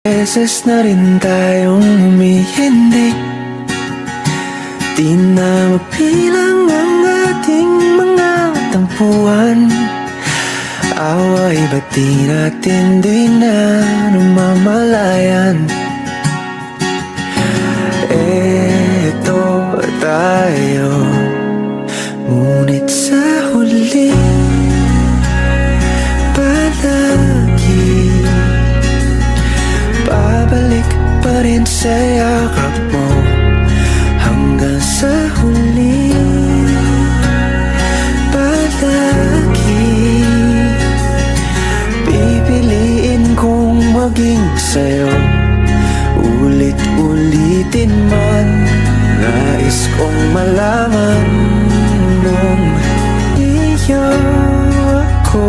Beses na rin tayong humihindi, di na mapilang ang ating mga tampuhan. Away ba't di natin di na namamalayan? Eto tayo, ngunit sa huli palagi babalik pa rin sa yakap mo. Hanggang sa huli palagi pipiliin kong maging sa'yo. Ulit-ulitin man, nais kong malaman nung iyo ako.